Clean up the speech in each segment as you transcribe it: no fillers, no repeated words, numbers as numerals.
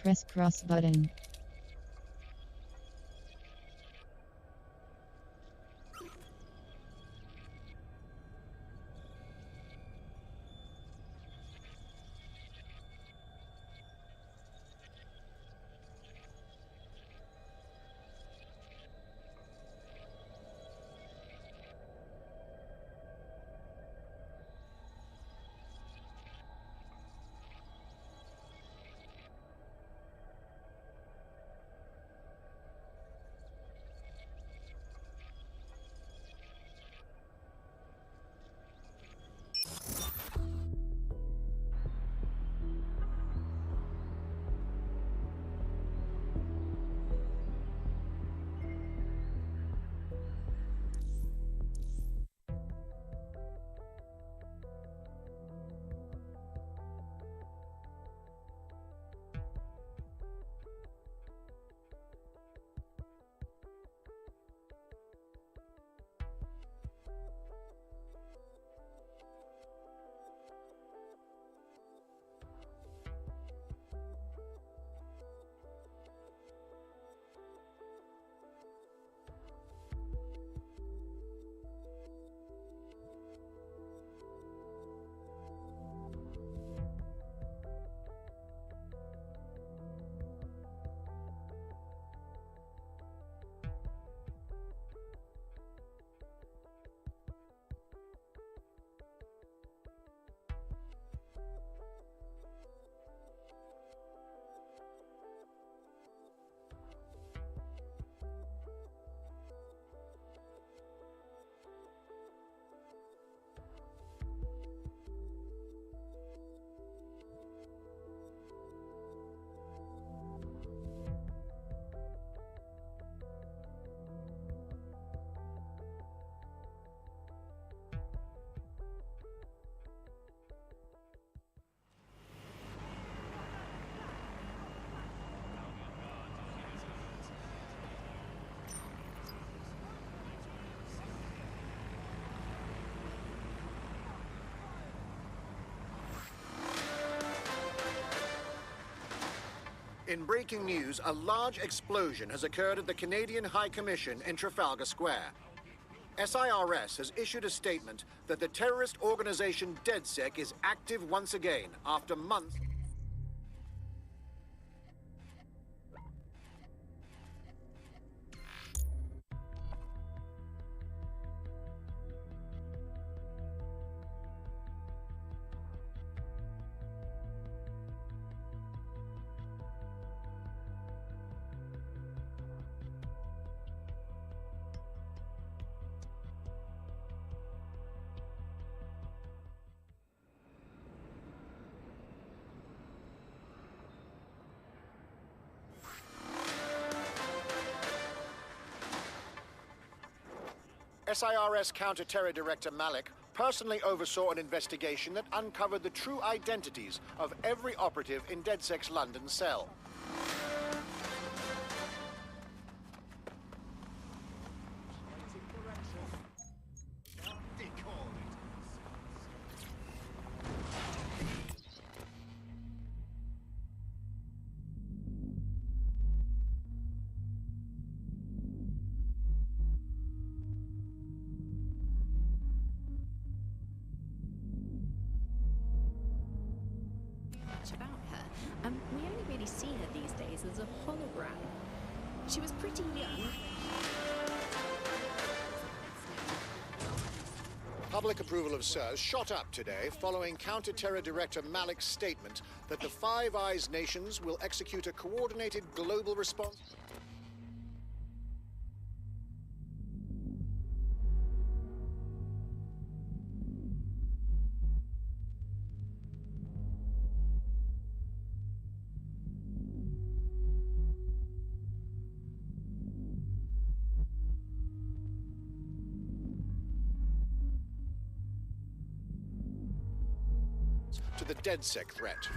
Press cross button. In breaking news, a large explosion has occurred at the Canadian High Commission in Trafalgar Square. SIRS has issued a statement that the terrorist organization DedSec is active once again after months. SIRS Counter-Terror Director Malik personally oversaw an investigation that uncovered the true identities of every operative in DedSec's London cell. About her. We only really see her these days as a hologram. She was pretty young. Public approval of SIRS shot up today following Counter-Terror Director Malik's statement that the Five Eyes nations will execute a coordinated global response. To the DedSec threat.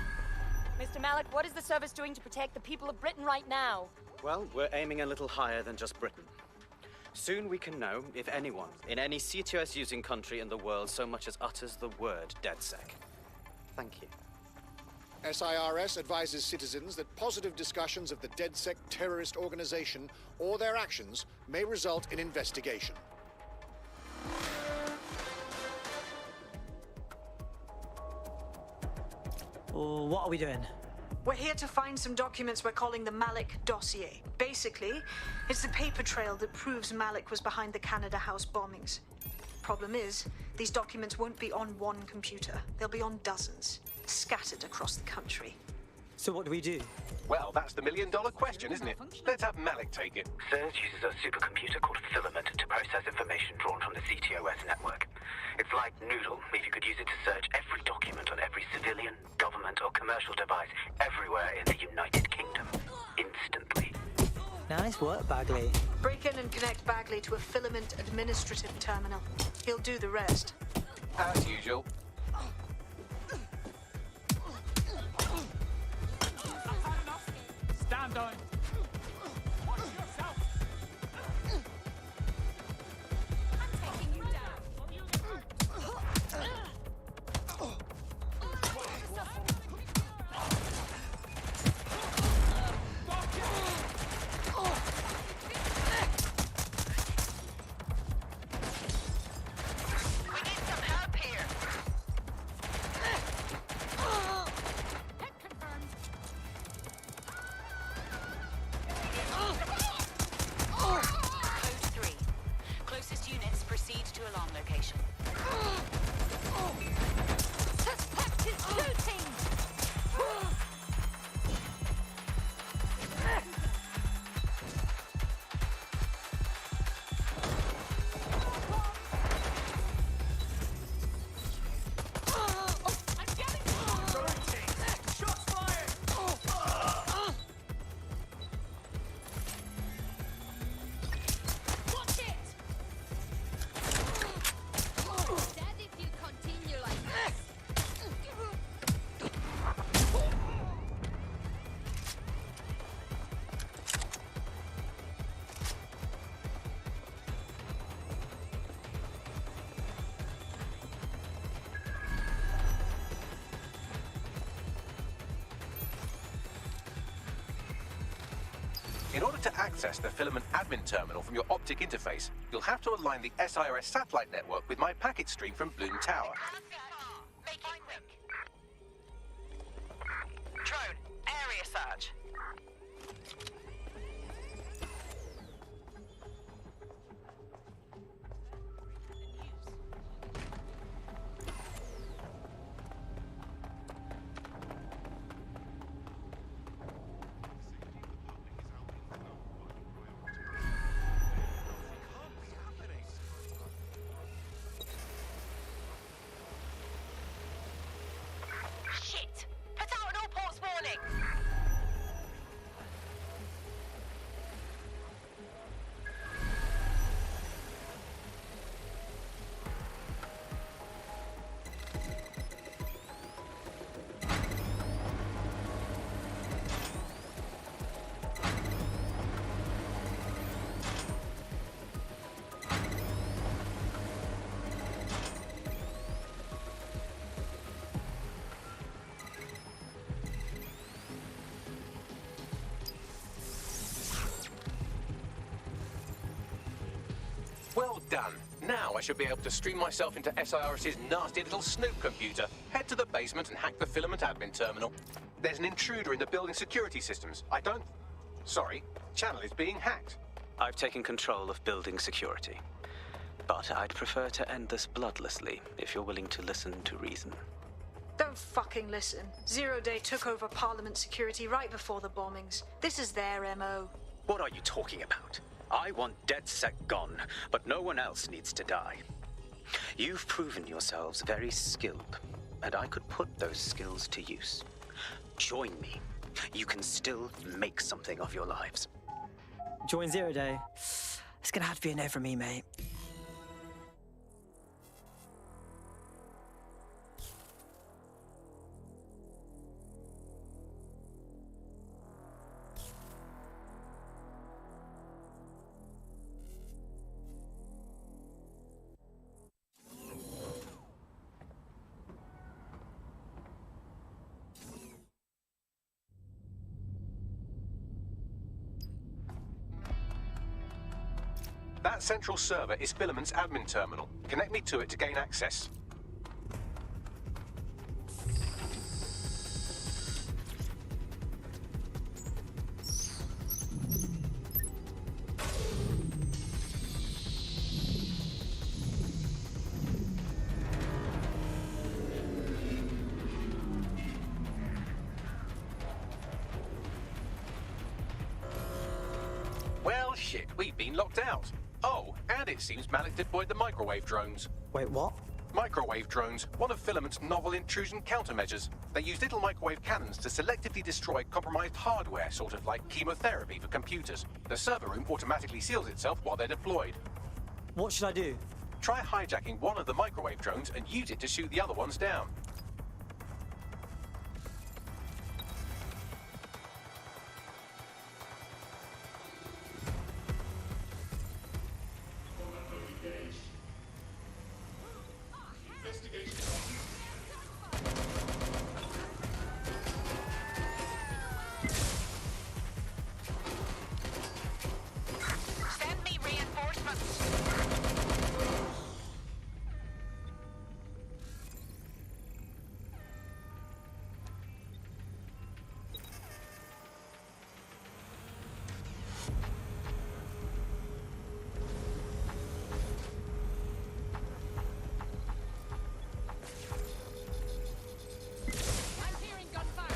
Mr. Malik, what is the service doing to protect the people of Britain right now? Well, we're aiming a little higher than just Britain. Soon we can know if anyone in any CTOS-using country in the world so much as utters the word DedSec. Thank you. SIRS advises citizens that positive discussions of the DedSec terrorist organization or their actions may result in investigation. What are we doing? We're here to find some documents we're calling the Malik dossier. Basically, it's the paper trail that proves Malik was behind the Canada House bombings. Problem is, these documents won't be on one computer. They'll be on dozens, scattered across the country. So what do we do? Well, that's the million-dollar question, isn't it? Let's have Malik take it. CERS uses a supercomputer called Filament to process information drawn from the CTOS network. It's like Noodle, if you could use it to search every document on every civilian, government, or commercial device everywhere in the United Kingdom, instantly. Nice work, Bagley. Break in and connect Bagley to a Filament administrative terminal. He'll do the rest. As usual. Stand down. Watch yourself. I'm taking you down. We need some help here. Hit confirmed. Code 3. Closest units proceed to alarm location. Suspect is shooting. I'm getting shots fired. Watch it. Dead if you continue like this. In order to access the Filament admin terminal from your optic interface, you'll have to align the SIRS satellite network with my packet stream from Bloom Tower. Make it quick. Drone, area search. Shit! Put out an all ports warning! Well done. Now I should be able to stream myself into SIRS's nasty little snoop computer, head to the basement and hack the Filament admin terminal. There's an intruder in the building security systems. Sorry, channel is being hacked. I've taken control of building security. But I'd prefer to end this bloodlessly, if you're willing to listen to reason. Don't fucking listen. Zero Day took over Parliament security right before the bombings. This is their MO. What are you talking about? I want DedSec gone, but no one else needs to die. You've proven yourselves very skilled, and I could put those skills to use. Join me. You can still make something of your lives. Join Zero Day. It's gonna have to be a no from me, mate. That central server is Filament's admin terminal. Connect me to it to gain access. Well, shit, we've been locked out. Oh, and it seems Malik deployed the microwave drones. Wait, what? Microwave drones, one of Filament's novel intrusion countermeasures. They use little microwave cannons to selectively destroy compromised hardware, sort of like chemotherapy for computers. The server room automatically seals itself while they're deployed. What should I do? Try hijacking one of the microwave drones and use it to shoot the other ones down. Send me reinforcements. I'm hearing gunfire.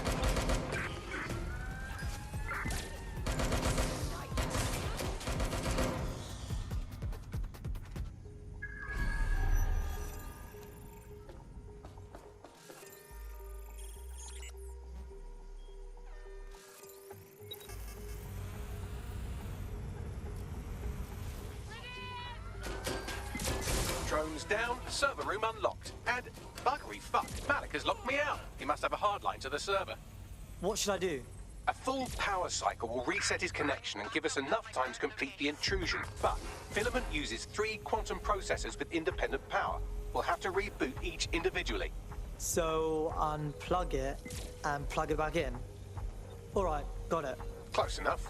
Drones down, server room unlocked. And buggery fuck, Malik has locked me out. He must have a hard line to the server. What should I do? A full power cycle will reset his connection and give us enough time to complete the intrusion. But Filament uses 3 quantum processors with independent power. We'll have to reboot each individually. So, unplug it and plug it back in. Alright, got it. Close enough.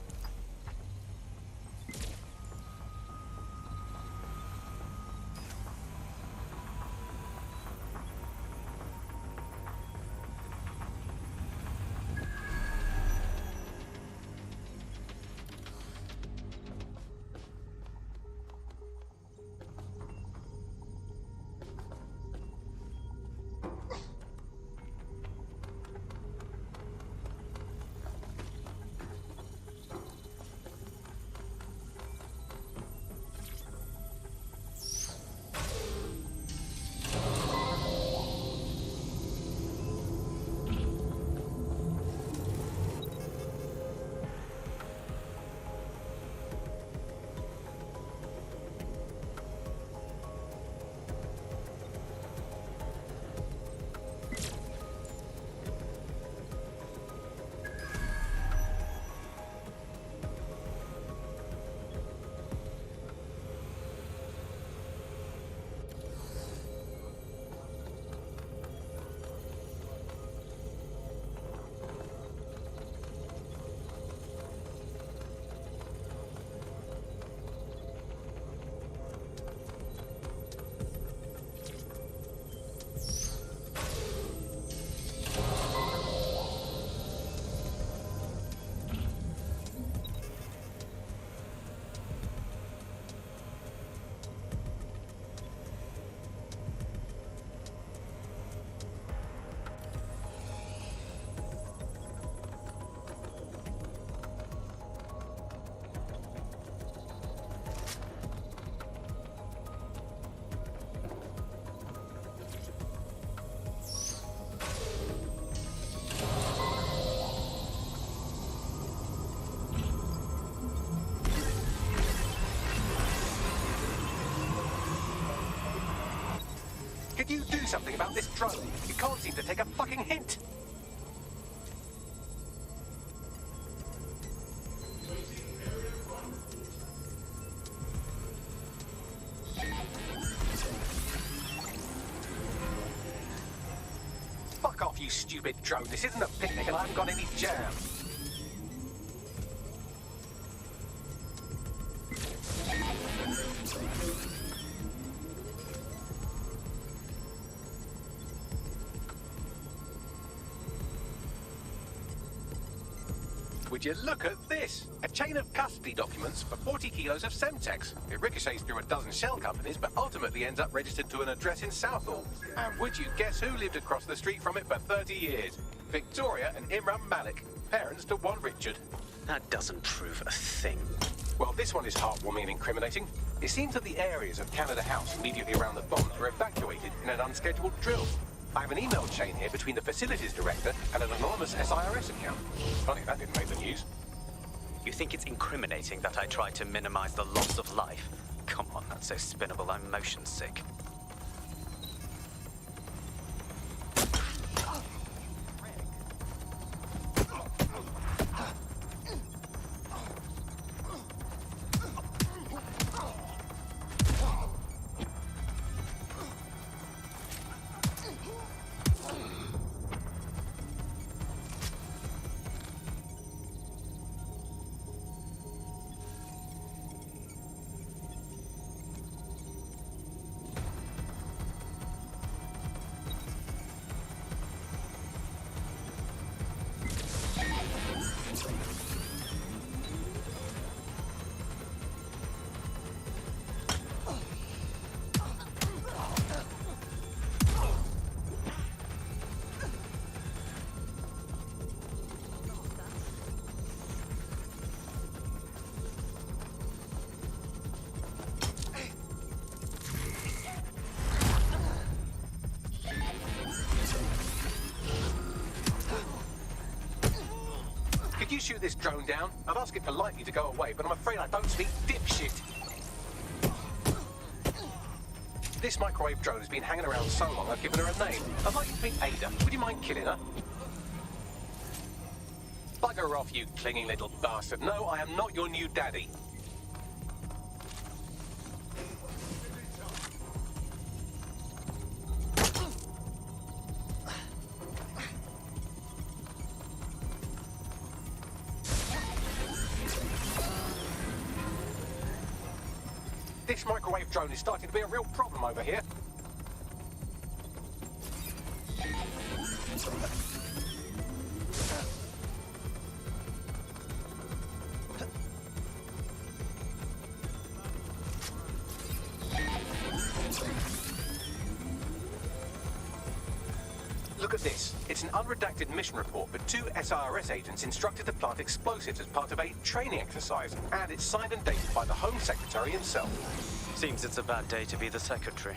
Could you do something about this drone? You can't seem to take a fucking hint. Fuck off, you stupid drone. This isn't a picnic and I haven't got any jam. Would you look at this? A chain of custody documents for 40 kilos of Semtex. It ricochets through a dozen shell companies, but ultimately ends up registered to an address in Southall. And would you guess who lived across the street from it for 30 years? Victoria and Imran Malik, parents to one Richard. That doesn't prove a thing. Well, this one is heartwarming and incriminating. It seems that the areas of Canada House immediately around the bombs were evacuated in an unscheduled drill. I have an email chain here between the facilities director and an anonymous SIRS account. Funny that didn't make the news. You think it's incriminating that I tried to minimize the loss of life? Come on, that's so spinnable, I'm motion sick. Could you shoot this drone down? I'd ask it politely to go away, but I'm afraid I don't speak dipshit. This microwave drone has been hanging around so long I've given her a name. I'd like you to meet Ada. Would you mind killing her? Bugger off, you clinging little bastard. No, I am not your new daddy. This microwave drone is starting to be a real problem over here. Look at this. It's an unredacted mission report, but 2 SIRS agents instructed to plant explosives as part of a training exercise, and it's signed and dated by the Home Secretary himself. Seems it's a bad day to be the secretary.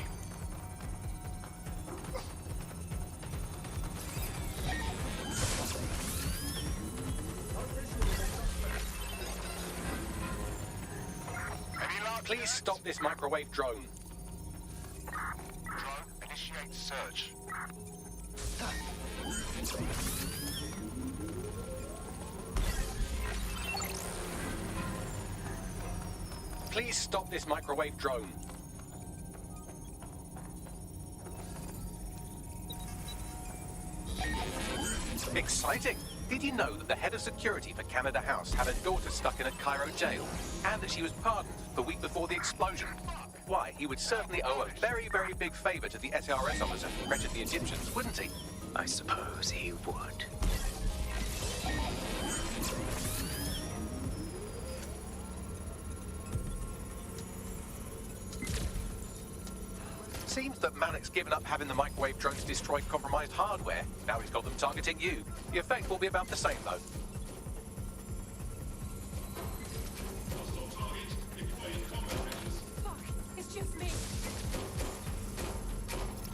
Please stop this microwave drone. Drone, initiate search. Please stop this microwave drone. Exciting! Did you know that the head of security for Canada House had a daughter stuck in a Cairo jail, and that she was pardoned the week before the explosion? Why, he would certainly owe a very, very big favor to the SRS officer who wretched the Egyptians, wouldn't he? I suppose he would. Seems that Malik's given up having the microwave drones destroy compromised hardware. Now he's got them targeting you. The effect will be about the same, though. Fuck, it's just me.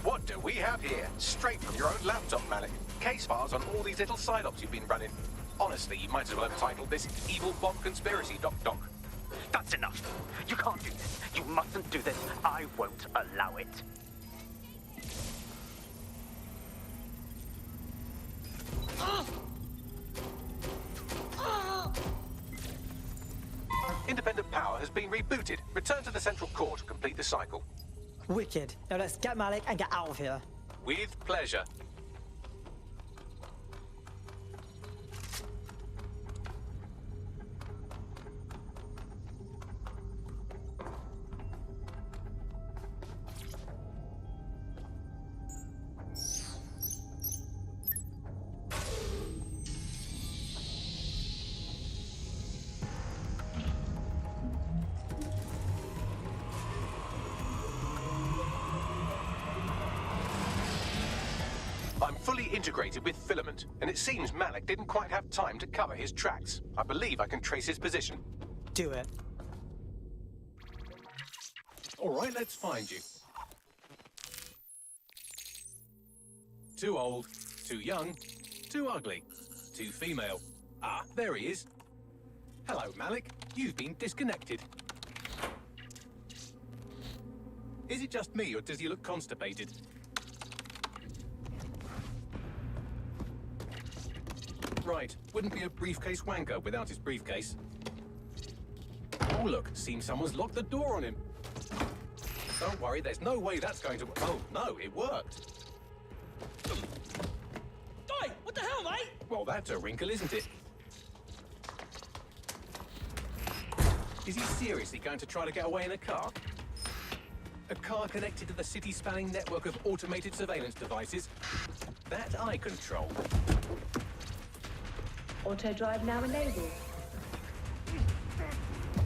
What do we have here? Straight from your own laptop, Malik. Case files on all these little side ops you've been running. Honestly, you might as well have titled this Evil Bomb Conspiracy, Doc. That's enough. You can't do this. You mustn't do this. I won't allow it. Independent power has been rebooted. Return to the central core to complete the cycle. Wicked. Now let's get Malik and get out of here. With pleasure. fully integrated with Filament, and it seems Malik didn't quite have time to cover his tracks. I believe I can trace his position. Do it. All right, let's find you. Too old, too young, too ugly, too female. Ah, there he is. Hello, Malik. You've been disconnected. Is it just me, or does he look constipated? Right, wouldn't be a briefcase wanker without his briefcase. Oh look, seems someone's locked the door on him. Don't worry, there's no way that's going to... Oh, no, it worked. Oi, what the hell, mate? Well, that's a wrinkle, isn't it? Is he seriously going to try to get away in a car? A car connected to the city-spanning network of automated surveillance devices? That I control. Auto drive now enabled.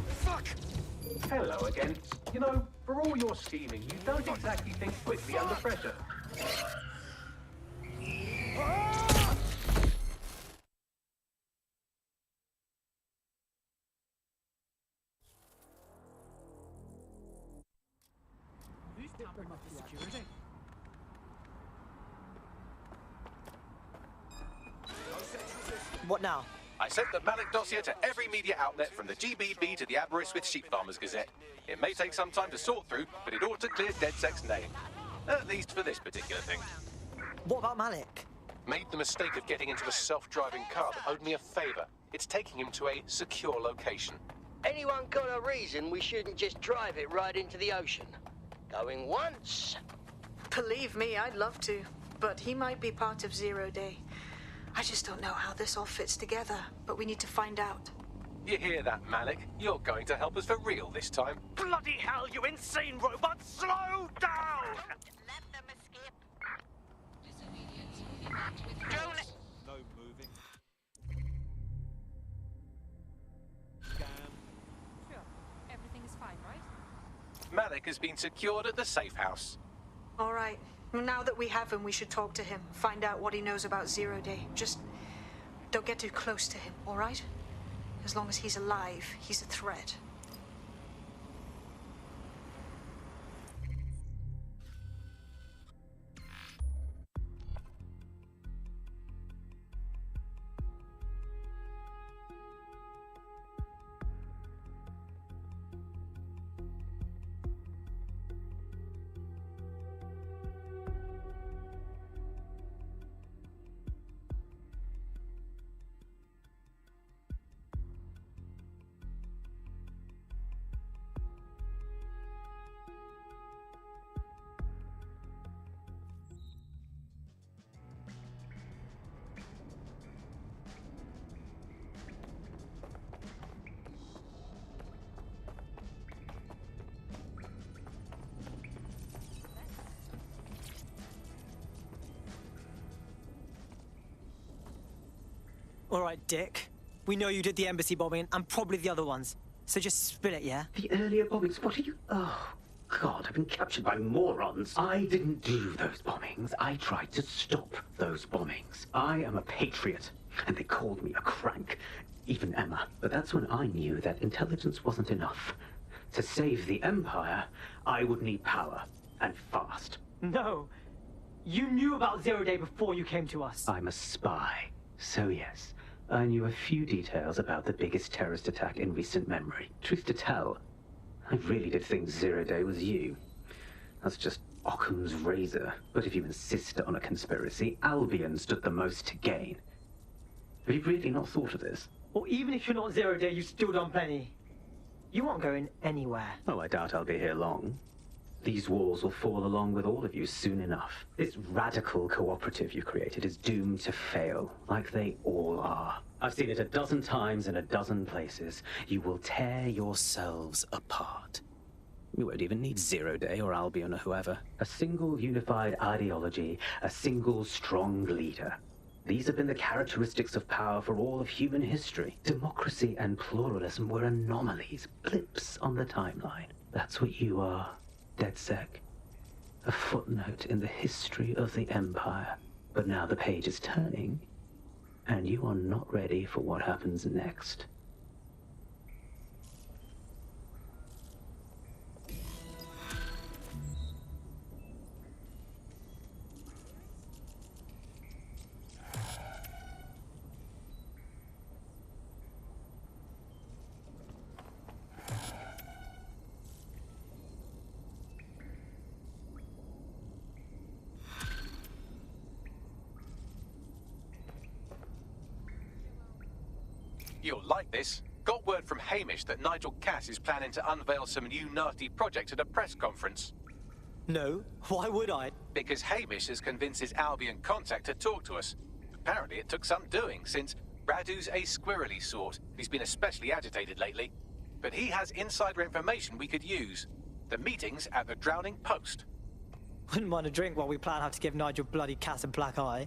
Fuck! Hello again. You know, for all your scheming, you don't exactly think quickly under pressure. Who's tampering with the security? What now? I sent the Malik dossier to every media outlet from the GBB to the Aberystwyth Sheep Farmers Gazette. It may take some time to sort through, but it ought to clear DedSec's name. At least for this particular thing. What about Malik? Made the mistake of getting into a self-driving car that owed me a favor. It's taking him to a secure location. Anyone got a reason we shouldn't just drive it right into the ocean? Going once? Believe me, I'd love to. But he might be part of Zero Day. I just don't know how this all fits together, but we need to find out. You hear that, Malik? You're going to help us for real this time. Bloody hell, you insane robot! Slow down! Let them escape. No moving. Sure. Everything is fine, right? Malik has been secured at the safe house. All right. Now that we have him, we should talk to him. Find out what he knows about Zero Day. Just don't get too close to him, all right? As long as he's alive, he's a threat. All right, Dick. We know you did the embassy bombing and probably the other ones. So just spill it, yeah? The earlier bombings? What are you... Oh, God, I've been captured by morons. I didn't do those bombings. I tried to stop those bombings. I am a patriot, and they called me a crank. Even Emma. But that's when I knew that intelligence wasn't enough. To save the Empire, I would need power, and fast. No. You knew about Zero Day before you came to us. I'm a spy. So yes, I knew a few details about the biggest terrorist attack in recent memory. Truth to tell, I really did think Zero Day was you. That's just Occam's razor. But if you insist on a conspiracy, Albion stood the most to gain. Have you really not thought of this? Or even if you're not Zero Day, you've still done plenty. You aren't going anywhere. Oh, I doubt I'll be here long. These walls will fall along with all of you soon enough. This radical cooperative you created is doomed to fail, like they all are. I've seen it a dozen times in a dozen places. You will tear yourselves apart. You won't even need Zero Day or Albion or whoever. A single unified ideology, a single strong leader. These have been the characteristics of power for all of human history. Democracy and pluralism were anomalies, blips on the timeline. That's what you are. DedSec. A footnote in the history of the Empire. But now the page is turning, and you are not ready for what happens next. You'll like this. Got word from Hamish that Nigel Cass is planning to unveil some new nasty project at a press conference. No, why would I? Because Hamish has convinced his Albion contact to talk to us. Apparently it took some doing, since Radu's a squirrely sort. He's been especially agitated lately. But he has insider information we could use. The meeting's at the Drowning Post. Wouldn't mind a drink while we plan how to give Nigel bloody Cass a black eye.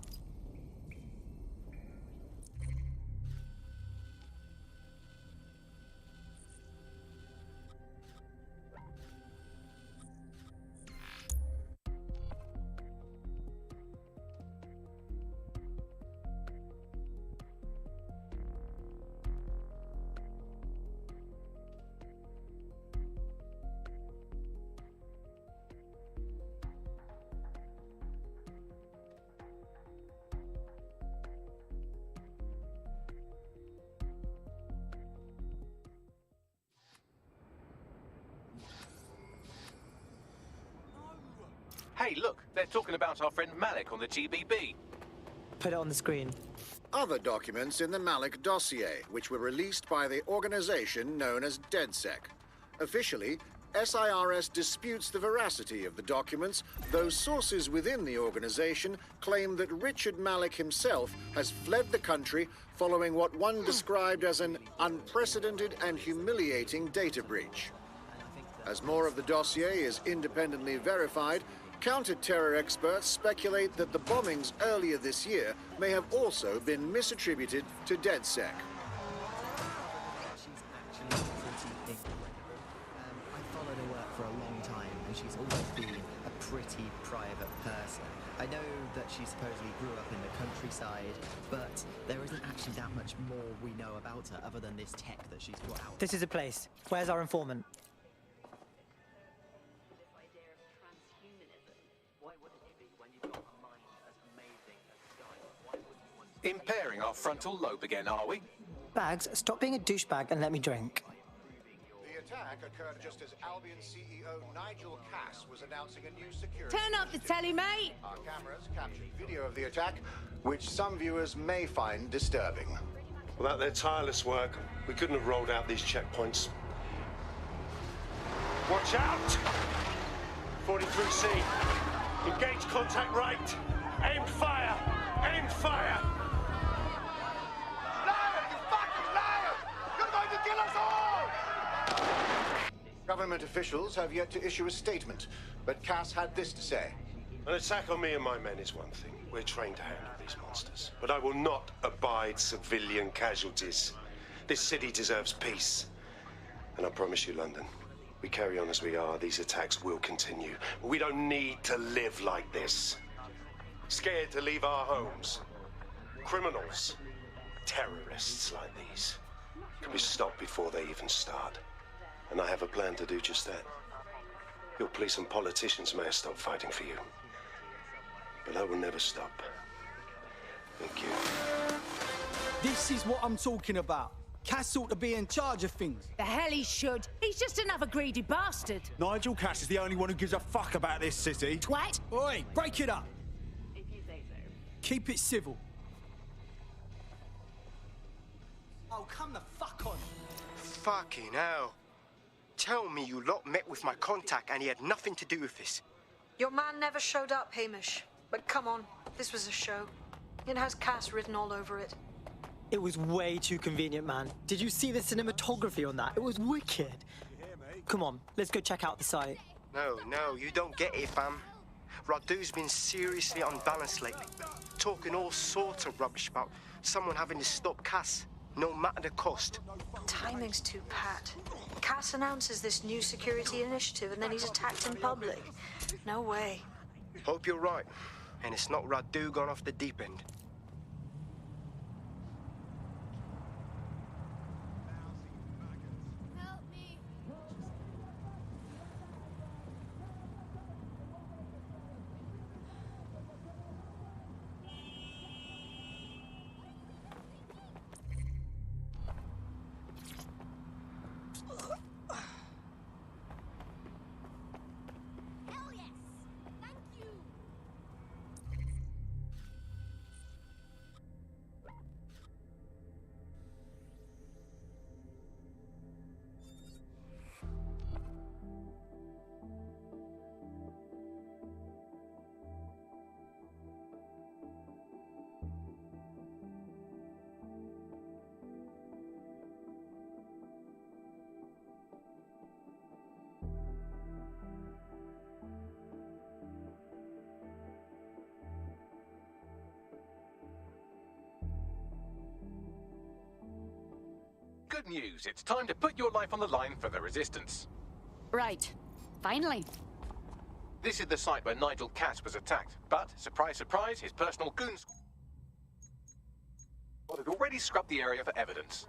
Hey, look, they're talking about our friend Malik on the GBB. Put it on the screen. Other documents in the Malik dossier, which were released by the organization known as DedSec. Officially, SIRS disputes the veracity of the documents, though sources within the organization claim that Richard Malik himself has fled the country following what one described as an unprecedented and humiliating data breach. As more of the dossier is independently verified, counter-terror experts speculate that the bombings earlier this year may have also been misattributed to DedSec. I followed her work for a long time, and she's always been a pretty private person. I know that she supposedly grew up in the countryside, but there isn't actually that much more we know about her other than this tech that she's brought out. This is a place. Where's our informant? Impairing our frontal lobe again, are we? Bags, stop being a douchebag and let me drink. The attack occurred just as Albion CEO Nigel Cass was announcing a new security. Turn up the telly, mate! Our cameras captured video of the attack, which some viewers may find disturbing. Without their tireless work, we couldn't have rolled out these checkpoints. Watch out! 43C. Engage contact right. Aim fire! Aim fire! Government officials have yet to issue a statement, but Cass had this to say. An attack on me and my men is one thing. We're trained to handle these monsters. But I will not abide civilian casualties. This city deserves peace. And I promise you, London, we carry on as we are, these attacks will continue. We don't need to live like this. Scared to leave our homes. Criminals, terrorists like these, can be stopped before they even start. And I have a plan to do just that. Your police and politicians may have stopped fighting for you. But I will never stop. Thank you. This is what I'm talking about. Cass ought to be in charge of things. The hell he should. He's just another greedy bastard. Nigel Cass is the only one who gives a fuck about this city. Twat! Oi, break it up. If you say so. Keep it civil. Oh, come the fuck on. Fucking hell. Tell me you lot met with my contact and he had nothing to do with this. Your man never showed up, Hamish. But come on, this was a show. It has Cass written all over it. It was way too convenient, man. Did you see the cinematography on that? It was wicked. Come on, let's go check out the site. No, you don't get it, fam. Radu's been seriously unbalanced lately. Talking all sorts of rubbish about someone having to stop Cass, no matter the cost. Timing's too pat. Cass announces this new security initiative and then he's attacked in public. No way. Hope you're right. And it's not Radu gone off the deep end. Good news. It's time to put your life on the line for the Resistance. Right. Finally. This is the site where Nigel Cass was attacked, but, surprise, surprise, his personal goons had already scrubbed the area for evidence.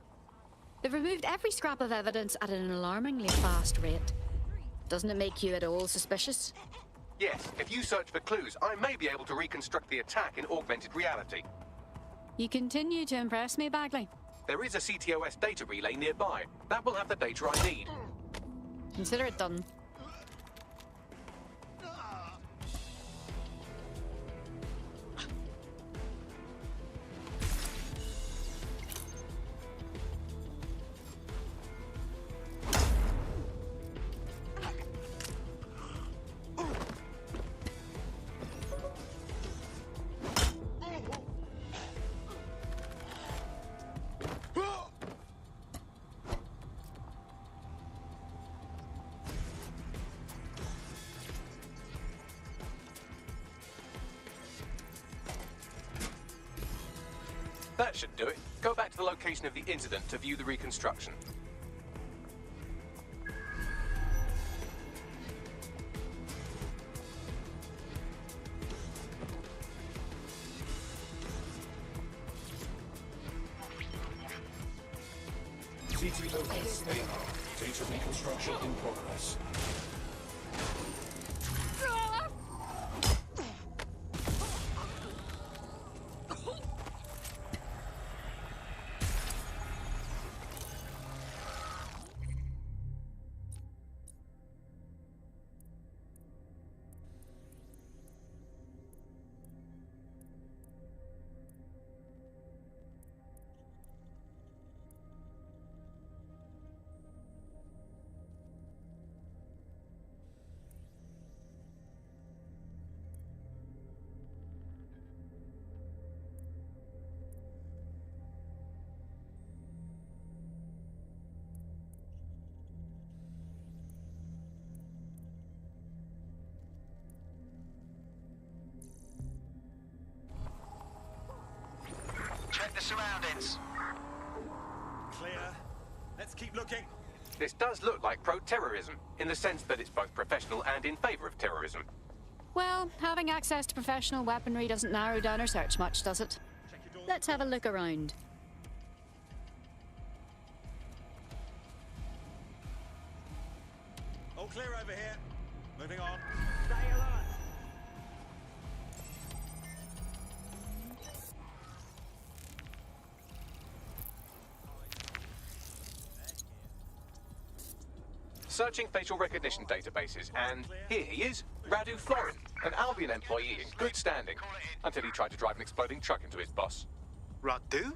They've removed every scrap of evidence at an alarmingly fast rate. Doesn't it make you at all suspicious? Yes, if you search for clues, I may be able to reconstruct the attack in augmented reality. You continue to impress me, Bagley. There is a CTOS data relay nearby. That will have the data I need. Consider it done. That should do it. Go back to the location of the incident to view the reconstruction. CTOS AR. Data reconstruction in progress. Check the surroundings. Clear. Let's keep looking. This does look like pro-terrorism, in the sense that it's both professional and in favor of terrorism. Well, having access to professional weaponry doesn't narrow down our search much, does it? Let's have a look around. All clear over here. Moving on. Stay alive. Searching facial recognition databases, and here he is, Radu Florin, an Albion employee in good standing, until he tried to drive an exploding truck into his boss. Radu?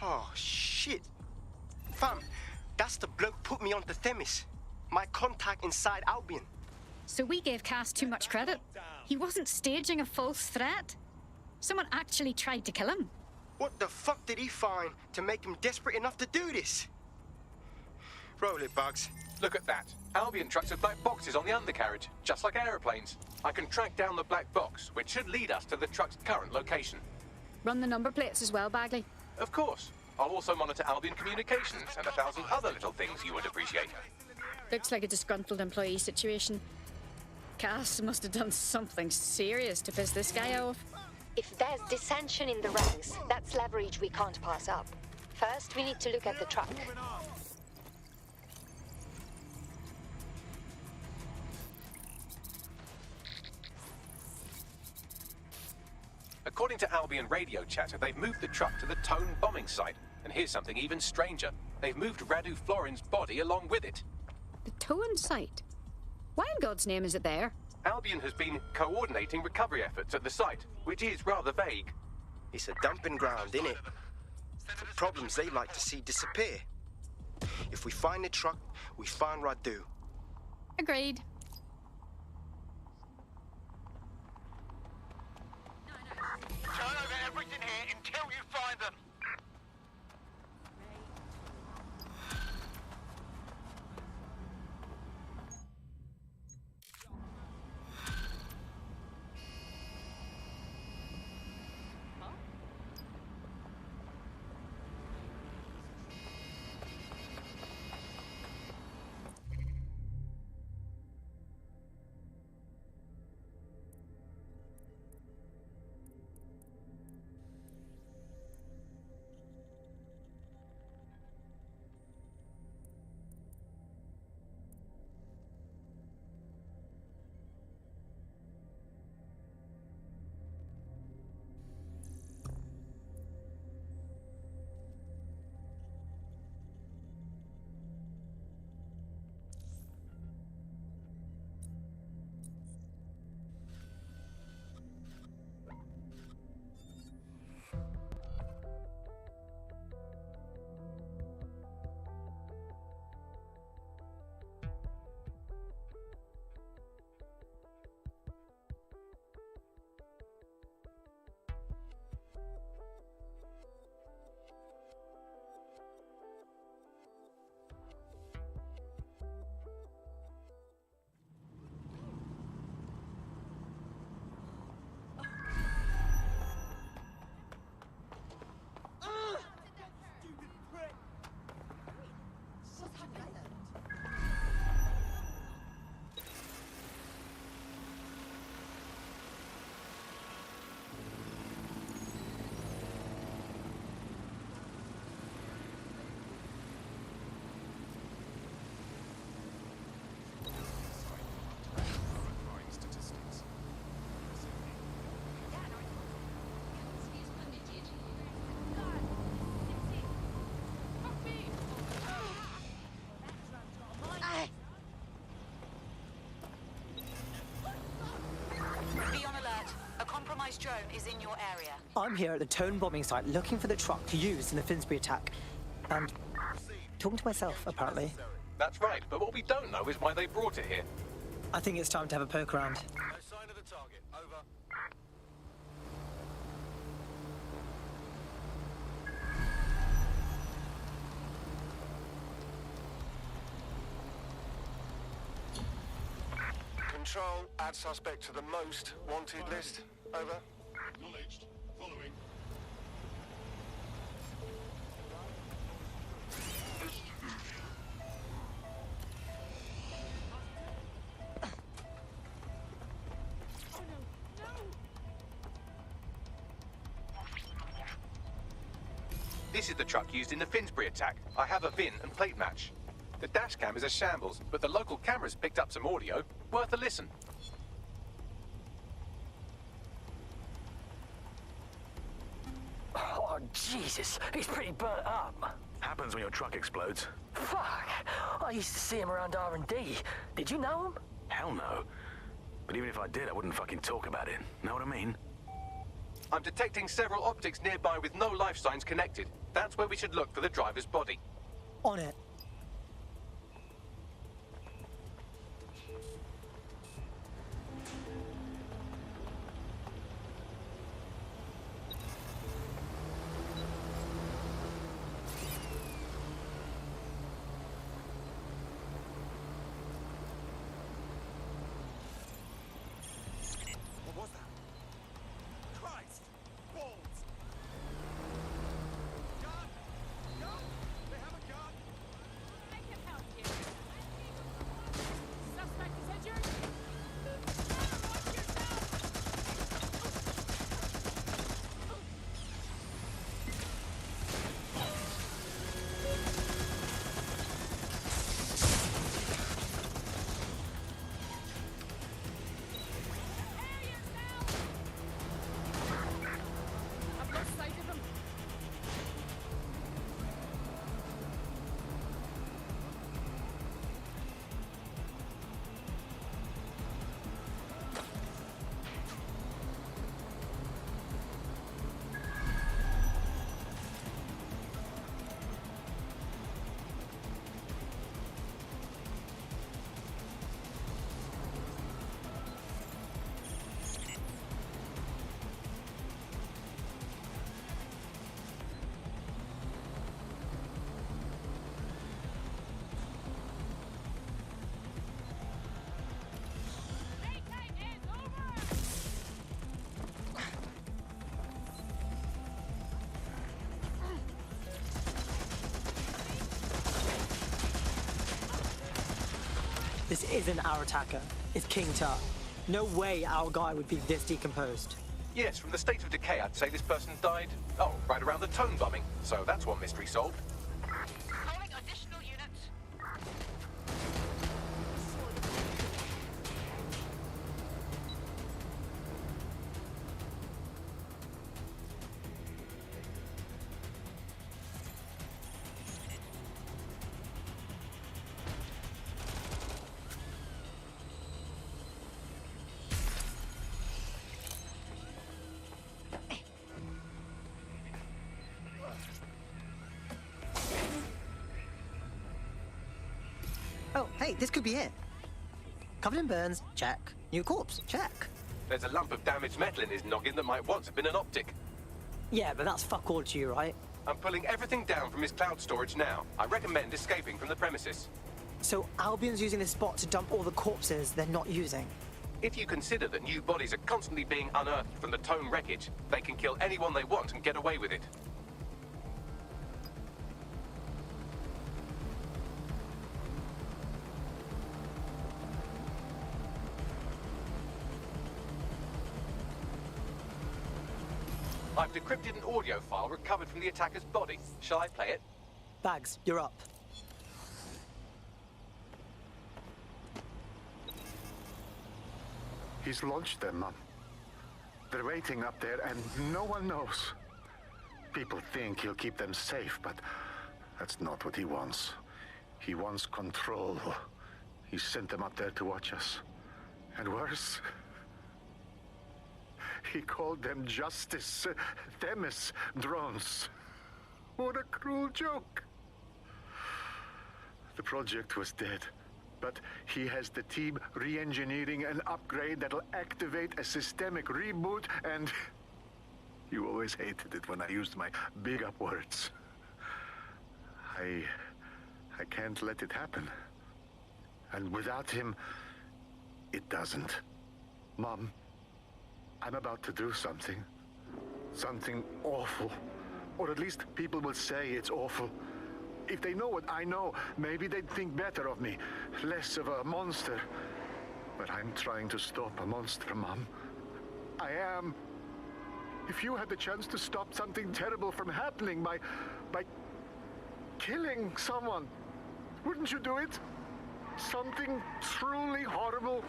Oh, shit. Fam, that's the bloke put me onto Themis. My contact inside Albion. So we gave Cass too much credit. He wasn't staging a false threat. Someone actually tried to kill him. What the fuck did he find to make him desperate enough to do this? Roll it, Bugs. Look at that. Albion trucks have black boxes on the undercarriage, just like aeroplanes. I can track down the black box, which should lead us to the truck's current location. Run the number plates as well, Bagley. Of course. I'll also monitor Albion communications and 1,000 other little things you would appreciate. Looks like a disgruntled employee situation. Cass must have done something serious to piss this guy off. If there's dissension in the ranks, that's leverage we can't pass up. First, we need to look at the truck. According to Albion radio chatter, they've moved the truck to the Tone bombing site. And here's something even stranger. They've moved Radu Florin's body along with it. The Toan site? Why in God's name is it there? Albion has been coordinating recovery efforts at the site, which is rather vague. It's a dumping ground, innit? For problems they like to see disappear. If we find the truck, we find Radu. Agreed. Turn over everything here until you find them. Drone is in your area. I'm here at the Tone bombing site looking for the truck used in the Finsbury attack. And talking to myself, apparently. That's right, but what we don't know is why they brought it here. I think it's time to have a poke around. No sign of the target. Over. Control, add suspect to the most wanted list. Over. Acknowledged. Following. This is the truck used in the Finsbury attack. I have a VIN and plate match. The dash cam is a shambles, but the local cameras picked up some audio. Worth a listen. Oh, Jesus. He's pretty burnt up. Happens when your truck explodes. Fuck. I used to see him around R&D. Did you know him? Hell no. But even if I did, I wouldn't fucking talk about it. Know what I mean? I'm detecting several optics nearby with no life signs connected. That's where we should look for the driver's body. On it. This isn't our attacker. It's King Tut. No way our guy would be this decomposed. Yes, from the state of decay, I'd say this person died, right around the Tone bombing. So that's one mystery solved. Calling additional units. Oh, hey, this could be it. Covered in burns, check. New corpse, check. There's a lump of damaged metal in his noggin that might once have been an optic. Yeah, but that's fuck all to you, right? I'm pulling everything down from his cloud storage now. I recommend escaping from the premises. So Albion's using this spot to dump all the corpses they're not using. If you consider that new bodies are constantly being unearthed from the Tone wreckage, they can kill anyone they want and get away with it. I've decrypted an audio file recovered from the attacker's body. Shall I play it? Bags, you're up. He's launched them, Mom. They're waiting up there, and no one knows. People think he'll keep them safe, but that's not what he wants. He wants control. He sent them up there to watch us. And worse, he called them Justice, Themis drones. What a cruel joke. The project was dead, but he has the team re-engineering an upgrade that'll activate a systemic reboot, and you always hated it when I used my big up words. I can't let it happen. And without him, it doesn't. Mom, I'm about to do something. Something awful. Or at least people will say it's awful. If they know what I know, maybe they'd think better of me. Less of a monster. But I'm trying to stop a monster, Mom. I am. If you had the chance to stop something terrible from happening by killing someone, wouldn't you do it? Something truly horrible.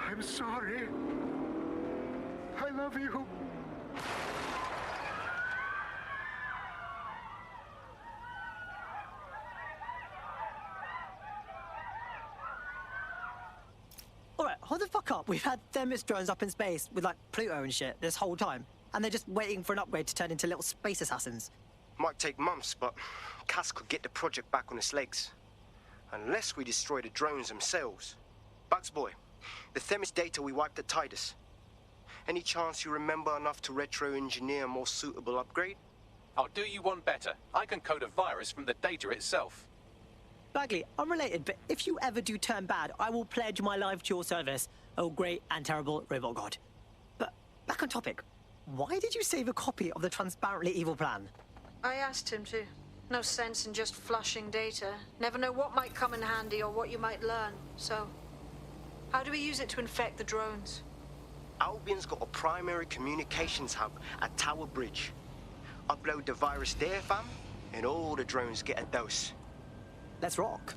I'm sorry. I love you. Alright, hold the fuck up. We've had Themis drones up in space with, like, Pluto and shit this whole time. And they're just waiting for an upgrade to turn into little space assassins. Might take months, but Cass could get the project back on its legs. Unless we destroy the drones themselves. Bugs Boy, the Themis data we wiped at Tidus. Any chance you remember enough to retro-engineer a more suitable upgrade? I'll do you one better. I can code a virus from the data itself. Bagley, unrelated, but if you ever do turn bad, I will pledge my life to your service. Oh, great and terrible robot god. But back on topic, why did you save a copy of the transparently evil plan? I asked him to. No sense in just flushing data. Never know what might come in handy or what you might learn. So, how do we use it to infect the drones? Albion's got a primary communications hub at Tower Bridge. Upload the virus there, fam, and all the drones get a dose. Let's rock.